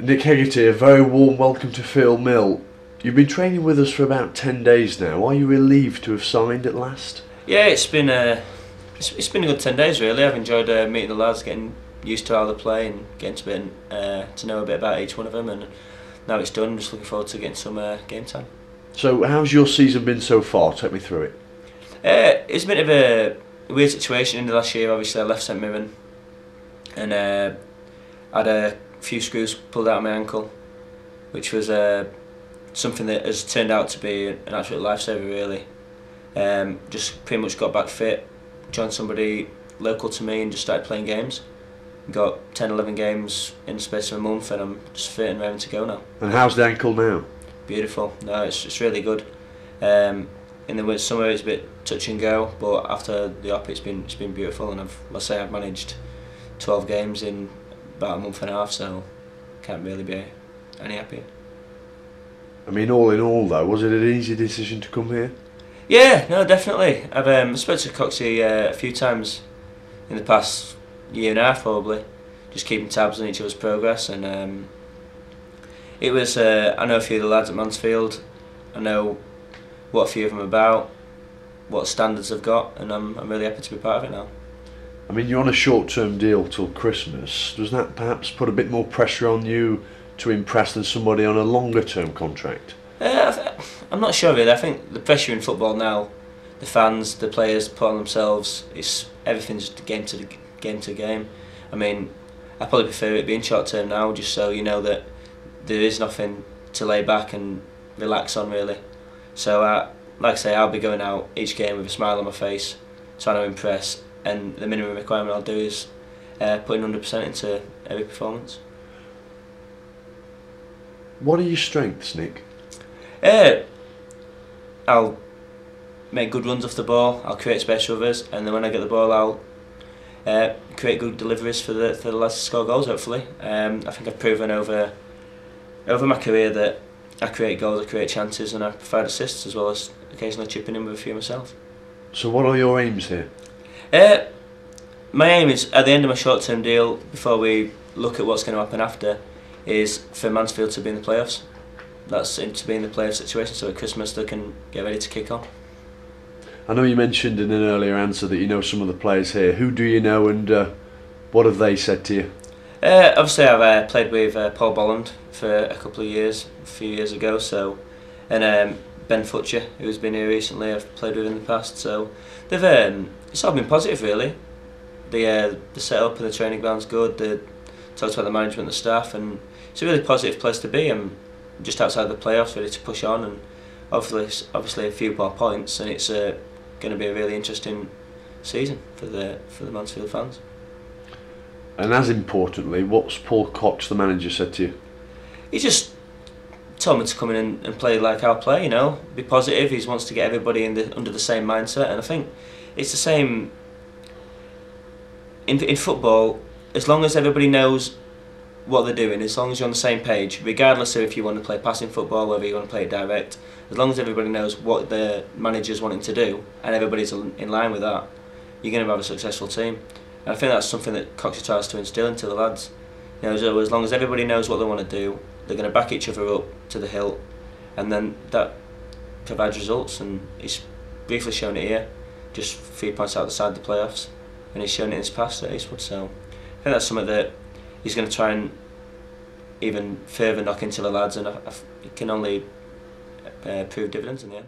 Nick Hegarty, a very warm welcome to Phil Mill. You've been training with us for about 10 days now. Are you relieved to have signed at last? Yeah, it's been a good 10 days really. I've enjoyed meeting the lads, getting used to how they play and getting to know a bit about each one of them, and now it's done. I'm just looking forward to getting some game time. So how's your season been so far? Take me through it. It's a bit of a weird situation in the last year. Obviously I left St Mirren and had a few screws pulled out of my ankle, which was something that has turned out to be an absolute lifesaver really. Just pretty much got back fit, joined somebody local to me and just started playing games. Got 10-11 games in the space of a month and I'm just fit and ready to go now. And how's the ankle now? Beautiful. No, it's really good. In the summer it's a bit touch and go, but after the op it's been beautiful, and I've managed 12 games in about a month and a half, so can't really be any happier. I mean, all in all though, was it an easy decision to come here? Yeah, no, definitely. I've spoken to Coxie a few times in the past year and a half probably, just keeping tabs on each other's progress, and it was, I know a few of the lads at Mansfield, I know what a few of them are about, what standards they've got, and I'm really happy to be part of it now. I mean, you're on a short-term deal till Christmas. Does that perhaps put a bit more pressure on you to impress than somebody on a longer-term contract? I'm not sure really. I think the pressure in football now, the fans, the players put on themselves, everything's game to game. I mean, I probably prefer it being short-term now, just so you know that there is nothing to lay back and relax on really. So like I say, I'll be going out each game with a smile on my face, trying to impress, and the minimum requirement I'll do is putting 100% into every performance. What are your strengths, Nick? I'll make good runs off the ball, I'll create space for others, and then when I get the ball I'll create good deliveries for the lads to score goals hopefully. I think I've proven over my career that I create goals, I create chances, and I provide assists as well as occasionally chipping in with a few myself. So what are your aims here? My aim is, at the end of my short-term deal, before we look at what's going to happen after, is for Mansfield to be in the playoffs. That's to be in the playoff situation, so at Christmas they can get ready to kick on. I know you mentioned in an earlier answer that you know some of the players here. Who do you know, and what have they said to you? Obviously I've played with Paul Bolland for a couple of years, a few years ago, so, and Ben Futcher, who's been here recently, I've played with in the past, so they've it's all been positive really. The setup and the training ground's good, they talked about the management and the staff, and it's a really positive place to be. I'm just outside the playoffs, ready to push on, and obviously a few more points, and it's going to be a really interesting season for the Mansfield fans. And as importantly, what's Paul Cox, the manager, said to you? He just told me to come in and play like I'll play, you know, be positive. He wants to get everybody under the same mindset, and I think it's the same in football. As long as everybody knows what they're doing, as long as you're on the same page, regardless of if you want to play passing football, whether you want to play it direct, as long as everybody knows what the manager's wanting to do and everybody's in line with that, you're going to have a successful team. And I think that's something that Coxie tries to instill into the lads. You know, so as long as everybody knows what they want to do, they're going to back each other up to the hilt, and then that provides results. And he's briefly shown it here, just 3 points outside the playoffs, and he's shown it in his past at Eastwood. So I think that's something that he's going to try and even further knock into the lads, and it can only prove dividends in the end.